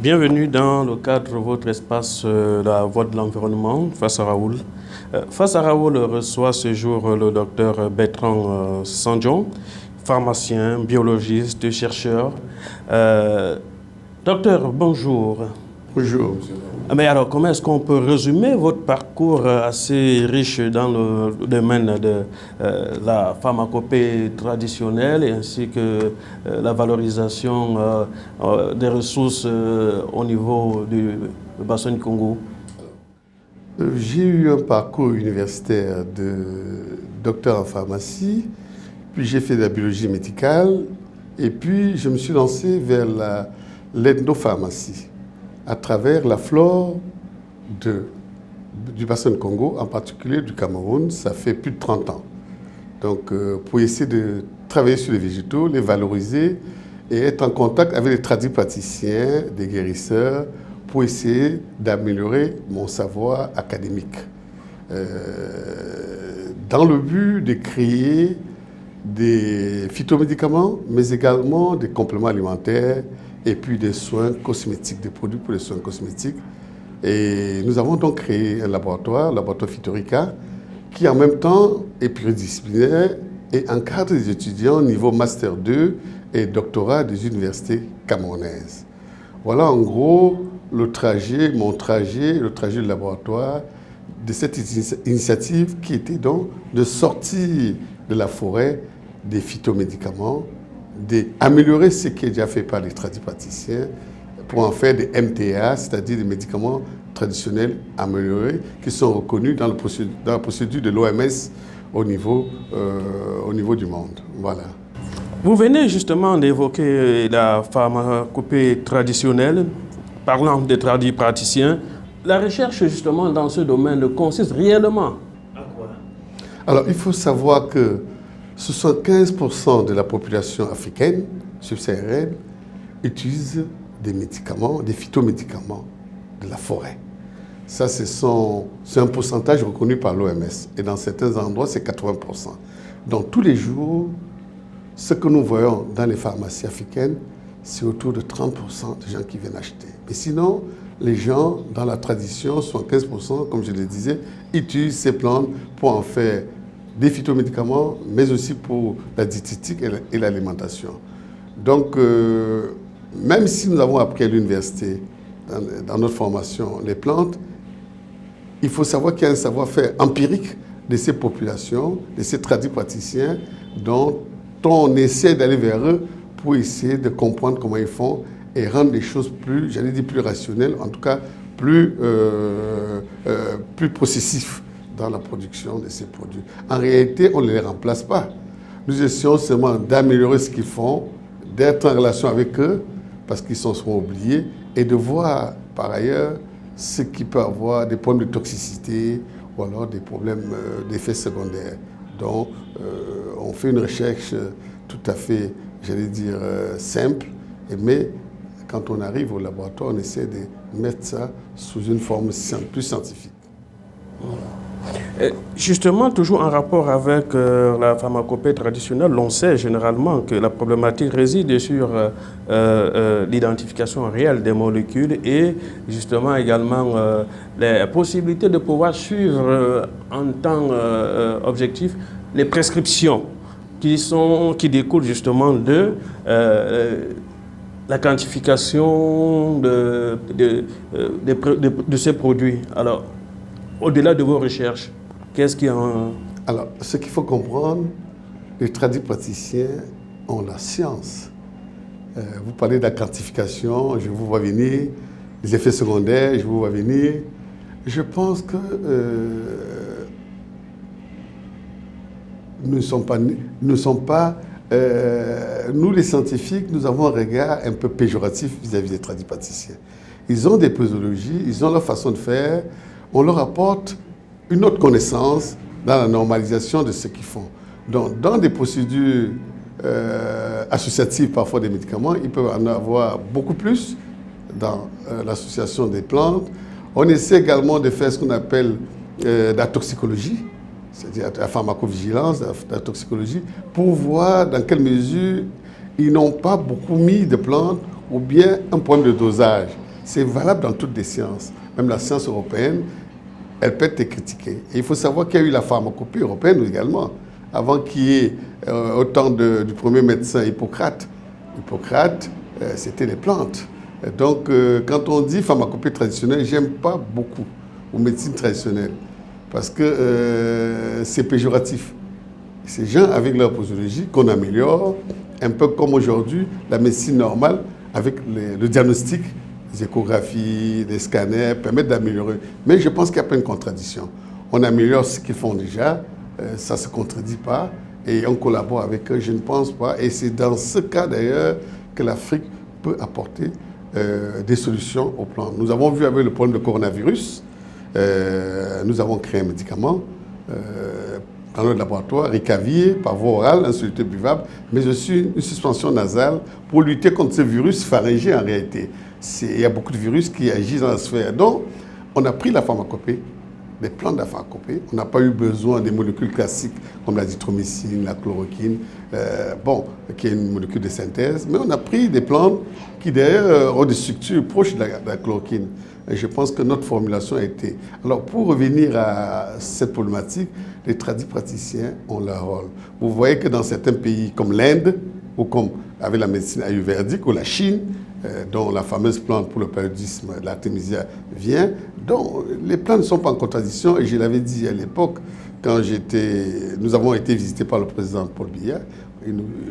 Bienvenue dans le cadre de votre espace La Voix de l'Environnement, Face à Raoul. Face à Raoul reçoit ce jour le docteur Bertrand Sandjon, pharmacien, biologiste, chercheur. Docteur, bonjour. Bonjour, monsieur. Mais alors, comment est-ce qu'on peut résumer votre parcours assez riche dans le domaine de la pharmacopée traditionnelle ainsi que la valorisation des ressources au niveau du bassin du Congo? J'ai eu un parcours universitaire de docteur en pharmacie, puis j'ai fait de la biologie médicale, et puis je me suis lancé vers l'ethnopharmacie à travers la flore du bassin du Congo, en particulier du Cameroun. Ça fait plus de 30 ans. Donc, pour essayer de travailler sur les végétaux, les valoriser et être en contact avec les tradipraticiens, des guérisseurs, pour essayer d'améliorer mon savoir académique. Dans le but de créer des phytomédicaments, mais également des compléments alimentaires et puis des soins cosmétiques, des produits pour les soins cosmétiques. Et nous avons donc créé un laboratoire, Phytorica, qui en même temps est pluridisciplinaire et encadre les étudiants au niveau Master 2 et doctorat des universités camerounaises. Voilà en gros mon trajet du laboratoire de cette initiative qui était donc de sortir de la forêt des phytomédicaments, d'améliorer ce qui est déjà fait par les tradipraticiens pour en faire des MTA, c'est-à-dire des médicaments traditionnels améliorés qui sont reconnus dans la procédure de l'OMS au niveau du monde. Voilà. Vous venez justement d'évoquer la pharmacopée traditionnelle, parlant des tradipraticiens. La recherche justement dans ce domaine consiste réellement à quoi? Alors il faut savoir que 75% de la population africaine subsaharienne utilise des médicaments, des phytomédicaments de la forêt. Ça, c'est un pourcentage reconnu par l'OMS. Et dans certains endroits, c'est 80%. Donc tous les jours, ce que nous voyons dans les pharmacies africaines, c'est autour de 30% de gens qui viennent acheter. Mais sinon, les gens, dans la tradition, 75%, comme je le disais, utilisent ces plantes pour en faire des phytomédicaments, mais aussi pour la diététique et l'alimentation. Donc, même si nous avons appris à l'université, dans notre formation, les plantes, il faut savoir qu'il y a un savoir-faire empirique de ces populations, de ces tradipraticiens, dont on essaie d'aller vers eux pour essayer de comprendre comment ils font et rendre les choses plus, j'allais dire plus rationnelles, en tout cas plus processifs dans la production de ces produits. En réalité, on ne les remplace pas. Nous essayons seulement d'améliorer ce qu'ils font, d'être en relation avec eux, parce qu'ils s'en sont oubliés, et de voir par ailleurs ce qui peut avoir des problèmes de toxicité ou alors des problèmes d'effets secondaires. Donc, on fait une recherche tout à fait, j'allais dire, simple, mais quand on arrive au laboratoire, on essaie de mettre ça sous une forme plus scientifique. Justement, toujours en rapport avec la pharmacopée traditionnelle, on sait généralement que la problématique réside sur l'identification réelle des molécules et justement également les possibilités de pouvoir suivre en temps objectif les prescriptions qui découlent justement de la quantification de ces produits. Alors, au-delà de vos recherches, qu'est-ce qui en... Alors, ce qu'il faut comprendre, les tradipraticiens ont la science. Vous parlez de la quantification, je vous vois venir, les effets secondaires, je vous vois venir. Je pense que nous les scientifiques, nous avons un regard un peu péjoratif vis-à-vis des tradipraticiens. Ils ont des posologies, ils ont leur façon de faire. On leur apporte une autre connaissance dans la normalisation de ce qu'ils font. Donc, dans des procédures associatives, parfois des médicaments, ils peuvent en avoir beaucoup plus dans l'association des plantes. On essaie également de faire ce qu'on appelle la toxicologie, c'est-à-dire la pharmacovigilance, la toxicologie, pour voir dans quelle mesure ils n'ont pas beaucoup mis de plantes ou bien un problème de dosage. C'est valable dans toutes les sciences. Même la science européenne, elle peut être critiquée. Et il faut savoir qu'il y a eu la pharmacopée européenne également, avant qu'il y ait, au temps du premier médecin Hippocrate. Hippocrate, c'était les plantes. Donc, quand on dit pharmacopée traditionnelle, j'aime pas beaucoup, ou médecine traditionnelle, parce que c'est péjoratif. Ces gens, avec leur posologie, qu'on améliore, un peu comme aujourd'hui, la médecine normale, avec le diagnostic, les échographies, les scanners, permettent d'améliorer. Mais je pense qu'il n'y a pas une contradiction. On améliore ce qu'ils font déjà, ça ne se contredit pas, et on collabore avec eux, je ne pense pas. Et c'est dans ce cas, d'ailleurs, que l'Afrique peut apporter des solutions au plan. Nous avons vu avec le problème de coronavirus, nous avons créé un médicament dans notre laboratoire, Ricavir, par voie orale, un soluté buvable, mais aussi une suspension nasale pour lutter contre ce virus pharyngé en réalité. Il y a beaucoup de virus qui agissent dans la sphère. Donc, on a pris la pharmacopée, des plantes de la pharmacopée. On n'a pas eu besoin des molécules classiques comme la zithromycine, la chloroquine, qui est une molécule de synthèse. Mais on a pris des plantes qui, d'ailleurs, ont des structures proches de la chloroquine. Et je pense que notre formulation a été... Alors, pour revenir à cette problématique, les tradipraticiens ont leur rôle. Vous voyez que dans certains pays comme l'Inde, ou comme avec la médecine ayurvédique, ou la Chine, dont la fameuse plante pour le paludisme, l'artémisia, vient, donc les plantes ne sont pas en contradiction. Et je l'avais dit à l'époque, quand nous avons été visités par le président Paul Biya,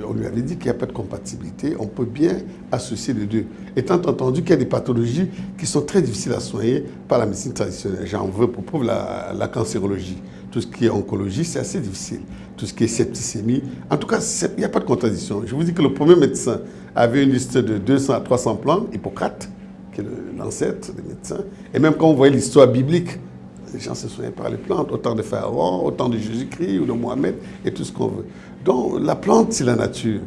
on lui avait dit qu'il n'y a pas de compatibilité, on peut bien associer les deux. Étant entendu qu'il y a des pathologies qui sont très difficiles à soigner par la médecine traditionnelle. J'en veux pour preuve la cancérologie. Tout ce qui est oncologie, c'est assez difficile. Tout ce qui est septicémie, en tout cas, il n'y a pas de contradiction. Je vous dis que le premier médecin avait une liste de 200 à 300 plantes, Hippocrate, qui est l'ancêtre des médecins. Et même quand on voyait l'histoire biblique, les gens se soignaient par les plantes, autant de Pharaon, autant de Jésus-Christ ou de Mohamed, et tout ce qu'on veut. Donc la plante, c'est la nature.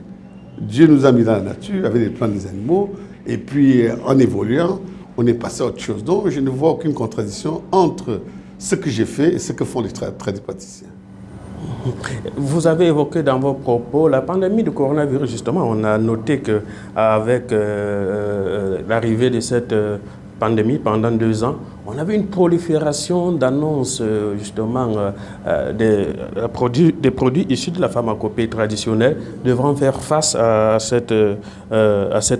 Dieu nous a mis dans la nature avec les plantes des animaux, et puis en évoluant, on est passé à autre chose. Donc je ne vois aucune contradiction entre ce que j'ai fait et ce que font les tradipraticiens. Vous avez évoqué dans vos propos la pandémie du coronavirus. Justement, on a noté qu'avec l'arrivée de cette pandémie pendant 2 ans, on avait une prolifération d'annonces justement des produits issus de la pharmacopée traditionnelle devant faire face à cette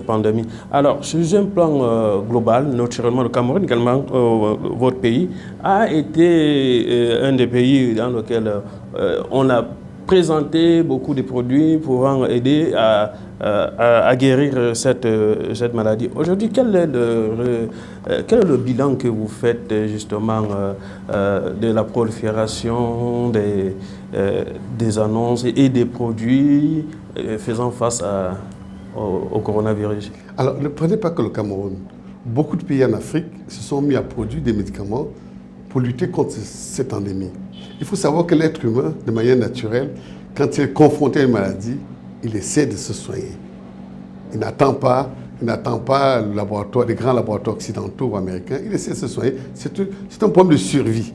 pandémie. Alors, sur un plan global, naturellement le Cameroun, également votre pays, a été un des pays dans lequel on a présenté beaucoup de produits pouvant aider à guérir cette maladie. Aujourd'hui, quel est le bilan que vous faites justement de la prolifération des annonces et des produits faisant face au coronavirus? Alors, ne prenez pas que le Cameroun. Beaucoup de pays en Afrique se sont mis à produire des médicaments pour lutter contre cette endémie. Il faut savoir que l'être humain, de manière naturelle, quand il est confronté à une maladie, il essaie de se soigner. Il n'attend pas le laboratoire, les grands laboratoires occidentaux ou américains. Il essaie de se soigner. C'est un problème de survie.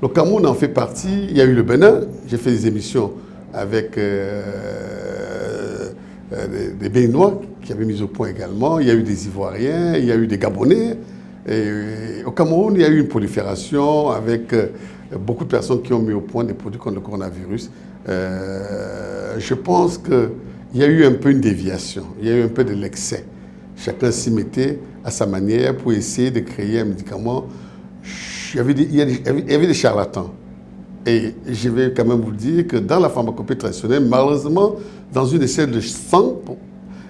Le Cameroun en fait partie. Il y a eu le Bénin. J'ai fait des émissions avec des Béninois qui avaient mis au point également. Il y a eu des Ivoiriens, il y a eu des Gabonais. Et au Cameroun, il y a eu une prolifération avec beaucoup de personnes qui ont mis au point des produits contre le coronavirus. Je pense qu'il y a eu un peu une déviation, il y a eu un peu de l'excès. Chacun s'y mettait à sa manière pour essayer de créer un médicament. Il y avait des charlatans. Et je vais quand même vous dire que dans la pharmacopée traditionnelle, malheureusement, dans une échelle de 100,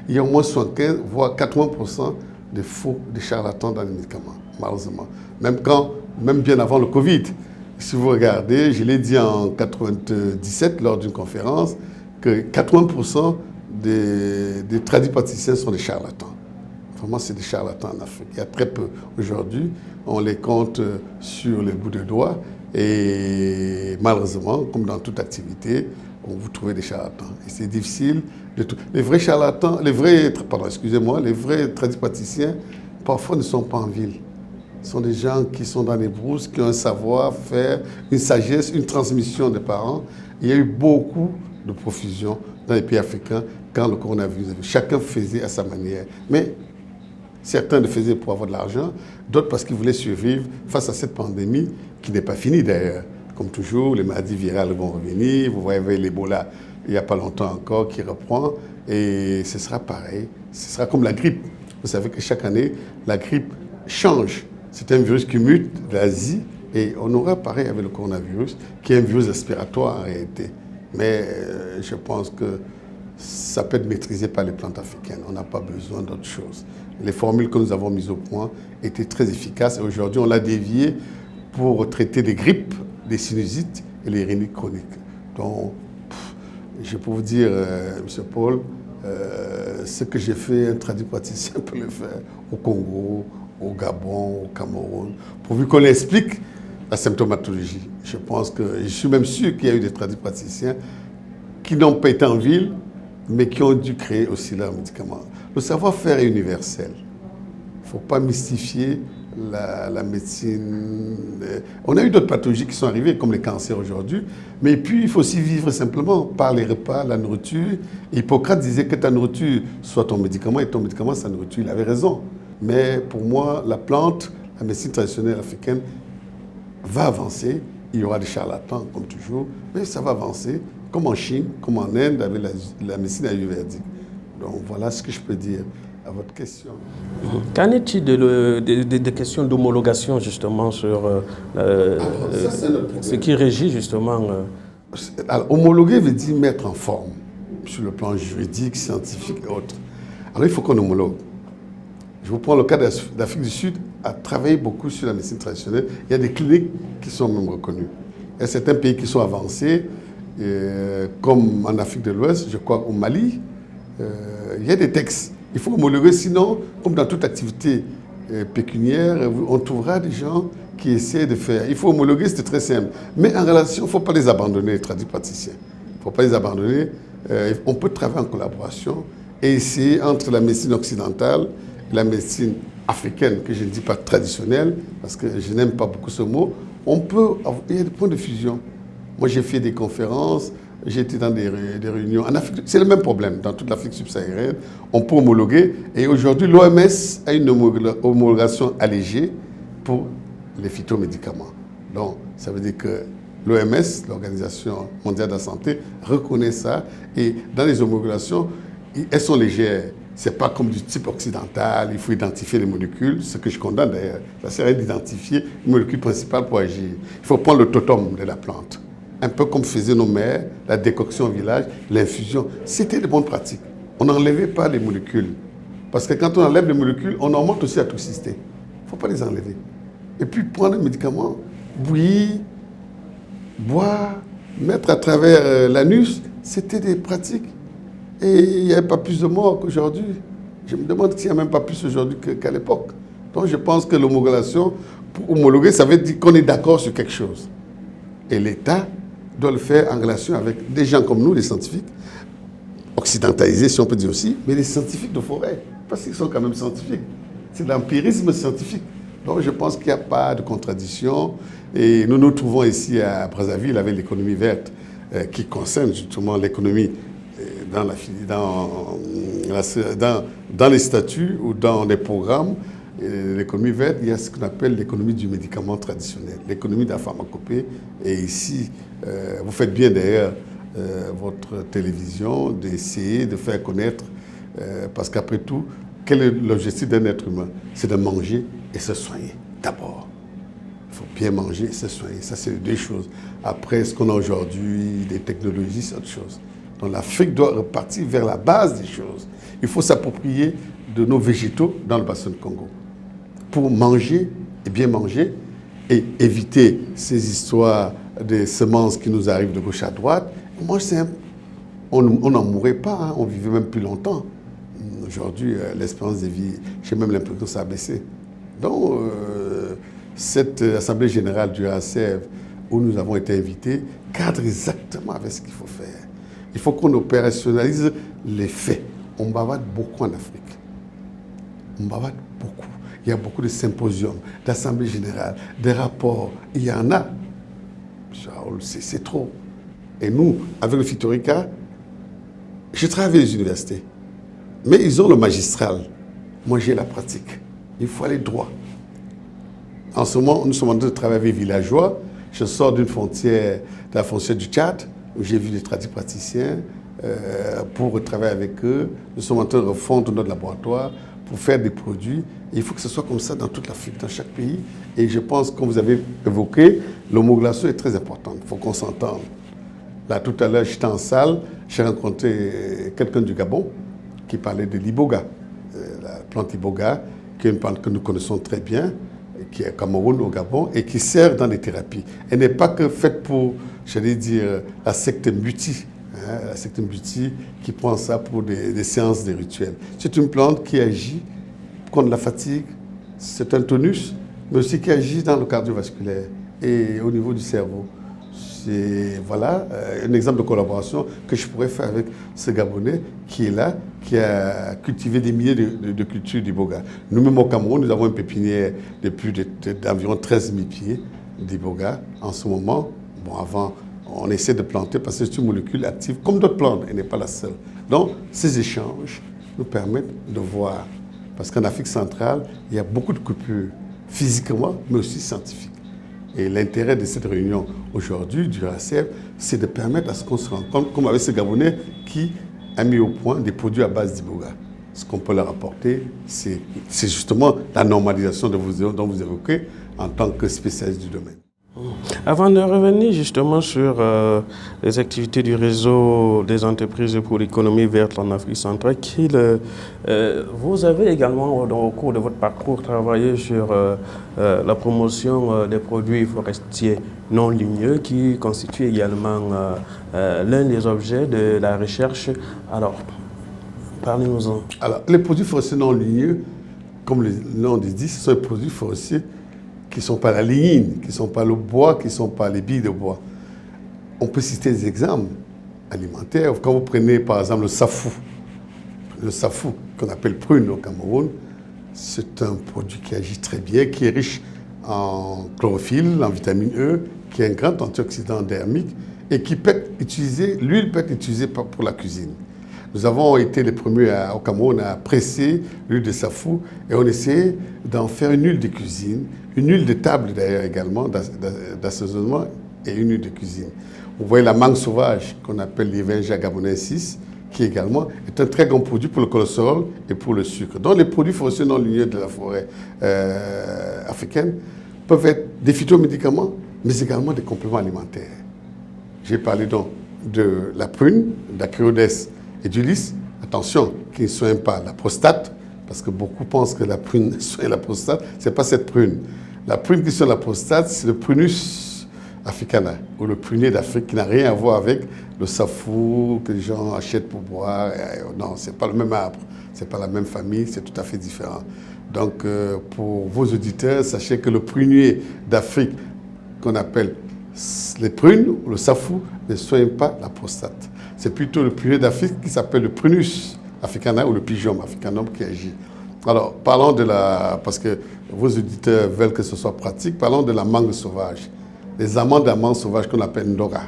il y a au moins 75, voire 80% de charlatans dans les médicaments, malheureusement. Même bien avant le Covid. Si vous regardez, je l'ai dit en 1997 lors d'une conférence, que 80% des tradipraticiens sont des charlatans. Vraiment, c'est des charlatans en Afrique. Il y a très peu. Aujourd'hui, on les compte sur les bouts de doigts. Et malheureusement, comme dans toute activité, vous trouvez des charlatans. Et c'est difficile de tout. Les vrais charlatans, les vrais tradipraticiens parfois ne sont pas en ville. Ce sont des gens qui sont dans les brousses, qui ont un savoir-faire, une sagesse, une transmission des parents. Il y a eu beaucoup de profusion dans les pays africains quand le coronavirus est venu. Chacun faisait à sa manière. Mais certains le faisaient pour avoir de l'argent, d'autres parce qu'ils voulaient survivre face à cette pandémie qui n'est pas finie d'ailleurs. Comme toujours, les maladies virales vont revenir. Vous voyez l'Ebola, il n'y a pas longtemps encore, qui reprend. Et ce sera pareil. Ce sera comme la grippe. Vous savez que chaque année, la grippe change. C'est un virus qui mute d'Asie et on aura pareil avec le coronavirus, qui est un virus respiratoire en réalité. Mais je pense que ça peut être maîtrisé par les plantes africaines. On n'a pas besoin d'autre chose. Les formules que nous avons mises au point étaient très efficaces et aujourd'hui on l'a dévié pour traiter des grippes, des sinusites et les rhinites chroniques. Donc, je peux vous dire, M. Paul, ce que j'ai fait, un tradipraticien peut le faire au Congo, au Gabon, au Cameroun, pourvu qu'on explique la symptomatologie. Je pense que, je suis même sûr qu'il y a eu des tradipraticiens qui n'ont pas été en ville, mais qui ont dû créer aussi leurs médicaments. Le savoir-faire est universel. Il ne faut pas mystifier la médecine. On a eu d'autres pathologies qui sont arrivées, comme les cancers aujourd'hui, mais puis il faut aussi vivre simplement par les repas, la nourriture. Hippocrate disait que ta nourriture soit ton médicament et ton médicament sa nourriture. Il avait raison. Mais pour moi, la plante, la médecine traditionnelle africaine va avancer. Il y aura des charlatans, comme toujours, mais ça va avancer, comme en Chine, comme en Inde, avec la médecine ayurvédique. Donc voilà ce que je peux dire à votre question. Qu'en est-il des questions d'homologation, justement, sur ce qui régit, justement Alors, homologuer veut dire mettre en forme, sur le plan juridique, scientifique et autres. Alors, il faut qu'on homologue. Je vous prends le cas d'Afrique du Sud, a travaillé beaucoup sur la médecine traditionnelle. Il y a des cliniques qui sont même reconnues. Il y a certains pays qui sont avancés, comme en Afrique de l'Ouest, je crois au Mali. Il y a des textes. Il faut homologuer, sinon, comme dans toute activité pécuniaire, on trouvera des gens qui essaient de faire. Il faut homologuer, c'est très simple. Mais en relation, il ne faut pas les abandonner, les tradipraticiens. Il ne faut pas les abandonner. On peut travailler en collaboration et essayer entre la médecine occidentale et la médecine africaine, que je ne dis pas traditionnelle, parce que je n'aime pas beaucoup ce mot. Il y a des points de fusion. Moi, j'ai fait des conférences, j'ai été dans des réunions. En Afrique, c'est le même problème. Dans toute l'Afrique subsaharienne, on peut homologuer. Et aujourd'hui, l'OMS a une homologation allégée pour les phytomédicaments. Donc, ça veut dire que l'OMS, l'Organisation mondiale de la santé, reconnaît ça. Et dans les homologations, elles sont légères. Ce n'est pas comme du type occidental, il faut identifier les molécules, ce que je condamne d'ailleurs. Ça serait d'identifier une molécule principale pour agir. Il faut prendre le totem de la plante. Un peu comme faisaient nos mères, la décoction au village, l'infusion. C'était de bonnes pratiques. On n'enlevait pas les molécules. Parce que quand on enlève les molécules, on augmente aussi la toxicité. Il ne faut pas les enlever. Et puis prendre les médicaments, bouillir, boire, mettre à travers l'anus, c'était des pratiques. Et il n'y avait pas plus de morts qu'aujourd'hui. Je me demande s'il n'y a même pas plus aujourd'hui qu'à l'époque. Donc je pense que l'homologation, pour homologuer, ça veut dire qu'on est d'accord sur quelque chose. Et l'État doit le faire en relation avec des gens comme nous, les scientifiques, occidentalisés si on peut dire aussi, mais les scientifiques de forêt, parce qu'ils sont quand même scientifiques. C'est l'empirisme scientifique. Donc je pense qu'il n'y a pas de contradiction. Et nous nous trouvons ici à Brazzaville avec l'économie verte qui concerne justement l'économie dans les statuts ou dans les programmes. L'économie verte, il y a ce qu'on appelle l'économie du médicament traditionnel, l'économie de la pharmacopée. Et ici, vous faites bien d'ailleurs votre télévision d'essayer de faire connaître, parce qu'après tout, quel est l'objectif d'un être humain? C'est de manger et se soigner d'abord. Il faut bien manger et se soigner. Ça, c'est les deux choses. Après, ce qu'on a aujourd'hui, des technologies, c'est autre chose. Donc l'Afrique doit repartir vers la base des choses. Il faut s'approprier de nos végétaux dans le bassin de Congo pour manger et bien manger et éviter ces histoires de semences qui nous arrivent de gauche à droite. Moi, on n'en mourrait pas, hein, on vivait même plus longtemps. Aujourd'hui, l'espérance de vie, j'ai même l'impression que ça a baissé. Donc, cette Assemblée générale du ACF, où nous avons été invités, cadre exactement avec ce qu'il faut faire. Il faut qu'on opérationnalise les faits. On bavarde beaucoup en Afrique. on bavade beaucoup. Il y a beaucoup de symposiums, d'assemblées générales, des rapports. Il y en a. C'est trop. Et nous, avec le Fitorica, je travaille avec les universités. Mais ils ont le magistral. Moi, j'ai la pratique. Il faut aller droit. En ce moment, nous sommes en train de travailler avec les villageois. Je sors d'une frontière, de la frontière du Tchad, où j'ai vu des praticiens pour travailler avec eux. Nous sommes en train de refondre notre laboratoire pour faire des produits. Et il faut que ce soit comme ça dans toute l'Afrique, dans chaque pays. Et je pense, comme vous avez évoqué, l'homologation est très importante. Il faut qu'on s'entende. Là, tout à l'heure, j'étais en salle, j'ai rencontré quelqu'un du Gabon qui parlait de l'iboga, la plante iboga, qui est une plante que nous connaissons très bien, qui est au Cameroun, au Gabon, et qui sert dans les thérapies. Elle n'est pas que faite pour, j'allais dire, la secte Mbuti, la secte Mbuti qui prend ça pour des séances, des rituels. C'est une plante qui agit contre la fatigue, c'est un tonus, mais aussi qui agit dans le cardiovasculaire et au niveau du cerveau. C'est voilà, un exemple de collaboration que je pourrais faire avec ce Gabonais qui est là, qui a cultivé des milliers de cultures d'iboga. Nous-mêmes au Cameroun, nous avons une pépinière d'environ 13 000 pieds d'iboga. En ce moment, bon, avant, on essaie de planter parce que c'est une molécule active, comme d'autres plantes, elle n'est pas la seule. Donc, ces échanges nous permettent de voir. Parce qu'en Afrique centrale, il y a beaucoup de coupures, physiquement, mais aussi scientifiques. Et l'intérêt de cette réunion aujourd'hui du RACF, c'est de permettre à ce qu'on se rende compte, comme avec ce Gabonais qui a mis au point des produits à base d'iboga. Ce qu'on peut leur apporter, c'est justement la normalisation dont vous évoquez en tant que spécialiste du domaine. Avant de revenir justement sur les activités du réseau des entreprises pour l'économie verte en Afrique centrale, vous avez également, au cours de votre parcours, travaillé sur la promotion des produits forestiers non ligneux, qui constitue également l'un des objets de la recherche. Alors, parlez-nous-en. Alors, les produits forestiers non ligneux, comme le nom le dit, ce sont les produits forestiers qui ne sont pas la lignine, qui ne sont pas le bois, qui ne sont pas les billes de bois. On peut citer des exemples alimentaires. Quand vous prenez par exemple le safou qu'on appelle prune au Cameroun, c'est un produit qui agit très bien, qui est riche en chlorophylle, en vitamine E, qui est un grand antioxydant dermique et qui peut être utilisé, l'huile peut être utilisée pour la cuisine. Nous avons été les premiers au Cameroun à presser l'huile de safou et on essayait d'en faire une huile de cuisine, une huile de table d'ailleurs également, d'assaisonnement et une huile de cuisine. Vous voyez la mangue sauvage qu'on appelle l'Ivenja gabonensis, qui également est un très grand produit pour le cholestérol et pour le sucre. Donc les produits forestiers non ligneux de la forêt africaine peuvent être des phytomédicaments, mais également des compléments alimentaires. J'ai parlé donc de la prune, d'Acreodes et du lys. Attention, qu'ils ne soignent pas la prostate, parce que beaucoup pensent que la prune soigne la prostate. Ce n'est pas cette prune. La prune qui soigne la prostate, c'est le Prunus africana, ou le prunier d'Afrique, qui n'a rien à voir avec le safou que les gens achètent pour boire. Non, ce n'est pas le même arbre, ce n'est pas la même famille, c'est tout à fait différent. Donc, pour vos auditeurs, sachez que le prunier d'Afrique, qu'on appelle les prunes, ou le safou, ne soigne pas la prostate. C'est plutôt le prunier d'Afrique qui s'appelle le Prunus africana ou le Pygium africanum qui agit. Alors, parlons de parce que vos auditeurs veulent que ce soit pratique, parlons de la mangue sauvage. Les amandes d'amandes sauvages qu'on appelle Ndora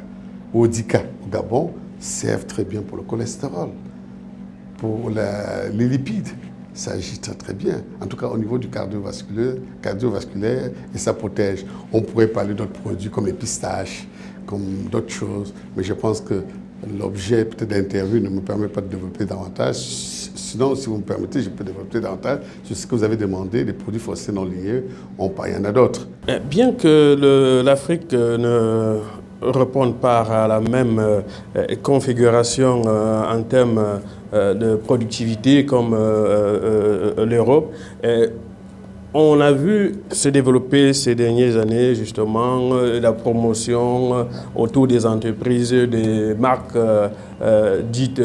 ou Odika au Gabon servent très bien pour le cholestérol, pour les lipides. Ça agit très très bien, en tout cas au niveau du cardiovasculaire et ça protège. On pourrait parler d'autres produits comme les pistaches, comme d'autres choses, mais je pense que l'objet peut-être d'interview ne me permet pas de développer davantage. Sinon, si vous me permettez, je peux développer davantage sur ce que vous avez demandé, les produits forestiers non ligneux. Il y en a d'autres. Bien que l'Afrique ne réponde pas à la même configuration en termes de productivité comme l'Europe, on a vu se développer ces dernières années justement la promotion autour des entreprises, des marques dites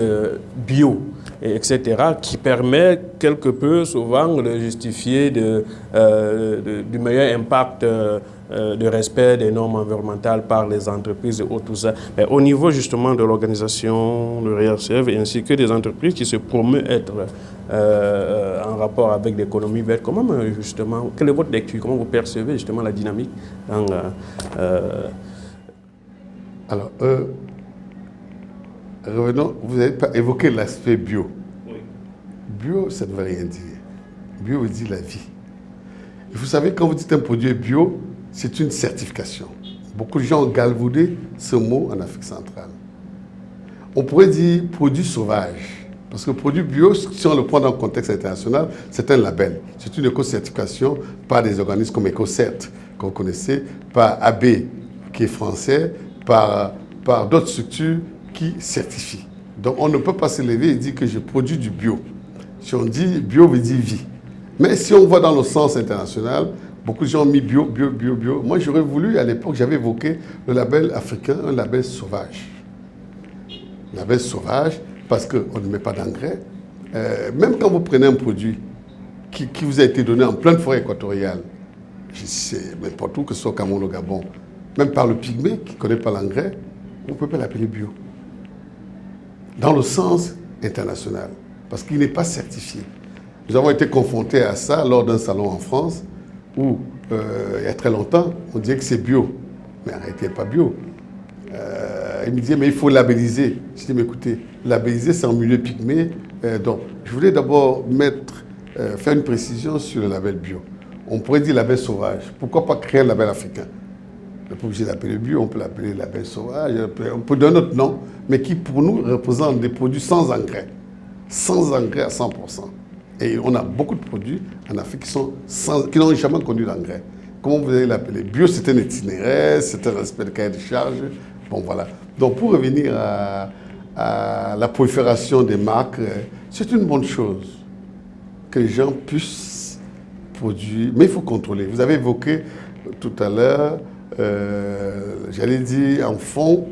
bio, etc., qui permet quelque peu souvent de justifier du meilleur impact de respect des normes environnementales par les entreprises et tout ça. Mais au niveau justement de l'organisation de RACF ainsi que des entreprises qui se promettent être en rapport avec l'économie verte. Comment justement, quelle est votre lecture? Comment vous percevez justement la dynamique dans, Alors, revenons, vous n'avez pas évoqué l'aspect bio. Oui. Bio, ça ne veut rien dire. Bio veut dire la vie. Et vous savez, quand vous dites un produit bio, c'est une certification. Beaucoup de gens ont galvaudé ce mot en Afrique centrale. On pourrait dire produit sauvage. Parce que produit bio, si on le prend dans le contexte international, c'est un label. C'est une éco-certification par des organismes comme EcoCert, que vous connaissez, par AB, qui est français, par d'autres structures qui certifient. Donc on ne peut pas se lever et dire que je produis du bio. Si on dit bio, veut dire vie. Mais si on va dans le sens international, beaucoup de gens ont mis bio, bio, bio, bio. Moi, j'aurais voulu, à l'époque, j'avais évoqué le label africain, un label sauvage. Label sauvage, parce qu'on ne met pas d'engrais. Même quand vous prenez un produit qui vous a été donné en pleine forêt équatoriale, je sais n'importe où, que ce soit au Cameroun ou au Gabon, même par le pygmée qui ne connaît pas l'engrais, on ne peut pas l'appeler bio. Dans le sens international, parce qu'il n'est pas certifié. Nous avons été confrontés à ça lors d'un salon en France où, il y a très longtemps, on disait que c'est bio. Mais arrêtez, pas bio. Il me disait, mais il faut labelliser. Je dis, mais écoutez, labelliser, c'est en milieu pygmée. Donc, je voulais d'abord faire une précision sur le label bio. On pourrait dire label sauvage. Pourquoi pas créer un label africain? On n'est pas obligé d'appeler bio, on peut l'appeler label sauvage, on peut donner un autre nom, mais qui pour nous représente des produits sans engrais. Sans engrais à 100%. Et on a beaucoup de produits en Afrique qui n'ont jamais connu d'engrais. Comment vous allez l'appeler? Bio, c'est un itinéraire, c'est un respect de cahier de charge. Bon, voilà. Donc, pour revenir à la prolifération des marques, c'est une bonne chose que les gens puissent produire, mais il faut contrôler. Vous avez évoqué tout à l'heure, j'allais dire, en fond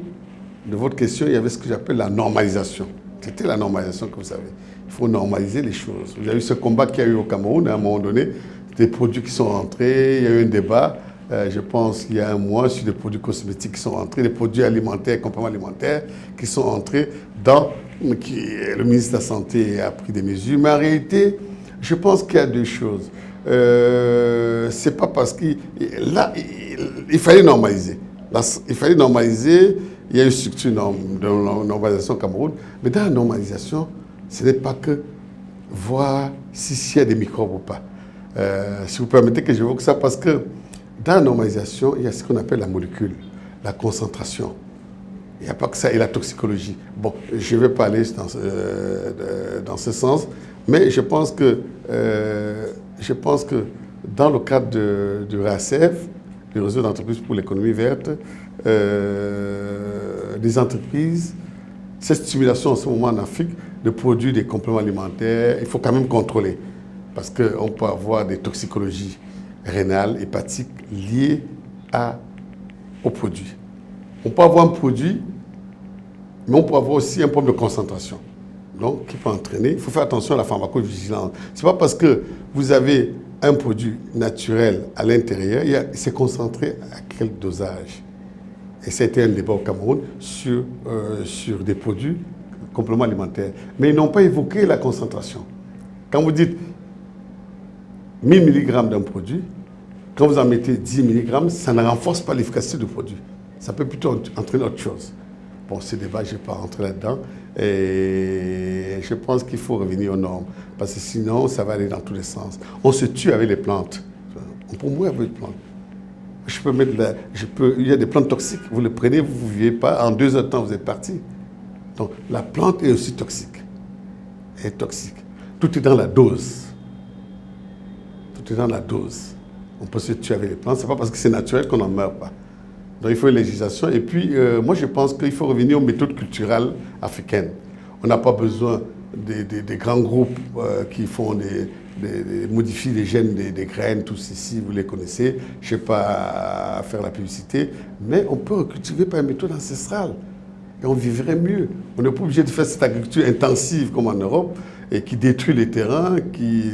de votre question, il y avait ce que j'appelle la normalisation. C'était la normalisation que vous savez. Il faut normaliser les choses. Vous avez eu ce combat qu'il y a eu au Cameroun, à un moment donné, des produits qui sont rentrés, il y a eu un débat, je pense il y a un mois, sur des produits cosmétiques qui sont rentrés, des produits alimentaires, compléments alimentaires, qui sont rentrés le ministre de la Santé a pris des mesures. Mais en réalité, je pense qu'il y a deux choses. C'est pas parce qu'il fallait normaliser. Il fallait normaliser, il y a une structure de normalisation au Cameroun, mais dans la normalisation, ce n'est pas que voir s'il y a des microbes ou pas. Si vous permettez que j'évoque ça, parce que dans la normalisation, il y a ce qu'on appelle la molécule, la concentration. Il n'y a pas que ça et la toxicologie. Bon, je vais pas aller dans ce sens, mais je pense que dans le cadre du RACEF, le réseau d'entreprises pour l'économie verte, des entreprises, cette stimulation en ce moment en Afrique de produire des compléments alimentaires, il faut quand même contrôler. Parce qu'on peut avoir des toxicologies rénales, hépatiques liées au produit. On peut avoir un produit, mais on peut avoir aussi un problème de concentration. Donc, qui peut entraîner. Il faut faire attention à la pharmacovigilance. Ce n'est pas parce que vous avez un produit naturel à l'intérieur, c'est concentré à quel dosage. Et c'était un débat au Cameroun sur des produits compléments alimentaires. Mais ils n'ont pas évoqué la concentration. Quand vous dites 1000 mg d'un produit, quand vous en mettez 10 mg, ça ne renforce pas l'efficacité du produit. Ça peut plutôt entraîner autre chose. Bon, ce débat, je ne vais pas rentrer là-dedans. Et je pense qu'il faut revenir aux normes. Parce que sinon, ça va aller dans tous les sens. On se tue avec les plantes. On peut mourir avec les plantes. Il y a des plantes toxiques. Vous les prenez, vous ne vivez pas. En 2 heures de temps, vous êtes parti. Donc, la plante est aussi toxique. Elle est toxique. Tout est dans la dose. Tout est dans la dose. On peut se tuer avec les plantes. Ce n'est pas parce que c'est naturel qu'on n'en meurt pas. Donc il faut une législation. Et puis, moi je pense qu'il faut revenir aux méthodes culturelles africaines. On n'a pas besoin des grands groupes qui font modifient les gènes des graines, tous ici, vous les connaissez. Je ne sais pas faire la publicité, mais on peut cultiver par une méthode ancestrale. Et on vivrait mieux. On n'est pas obligé de faire cette agriculture intensive comme en Europe, et qui détruit les terrains, qui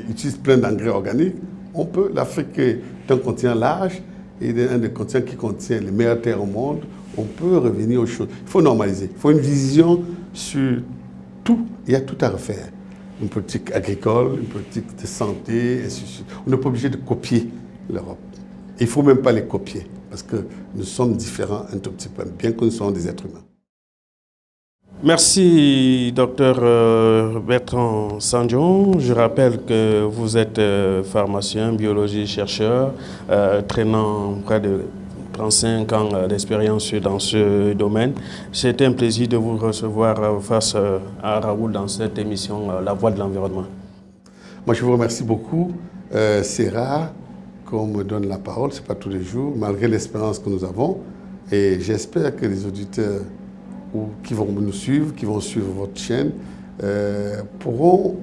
utilise plein d'engrais organiques. On peut, l'Afrique est un continent large, et un des continents qui contient les meilleures terres au monde, on peut revenir aux choses. Il faut normaliser. Il faut une vision sur tout. Il y a tout à refaire. une politique agricole, une politique de santé, et ainsi de suite. On n'est pas obligé de copier l'Europe. Il ne faut même pas les copier, parce que nous sommes différents un tout petit peu, bien que nous soyons des êtres humains. Merci, docteur Bertrand Sandion. Je rappelle que vous êtes pharmacien, biologiste, chercheur, traînant près de 35 ans d'expérience dans ce domaine. C'est un plaisir de vous recevoir face à Raoul dans cette émission La Voix de l'Environnement. Moi, je vous remercie beaucoup. C'est rare qu'on me donne la parole, ce n'est pas tous les jours, malgré l'expérience que nous avons. Et j'espère que les auditeurs qui vont nous suivre, qui vont suivre votre chaîne, pourront,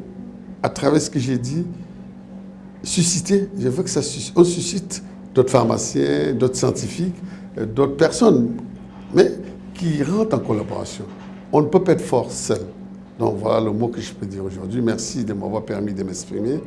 à travers ce que j'ai dit, susciter, je veux que on suscite d'autres pharmaciens, d'autres scientifiques, d'autres personnes, mais qui rentrent en collaboration. On ne peut pas être fort seul. Donc voilà le mot que je peux dire aujourd'hui. Merci de m'avoir permis de m'exprimer.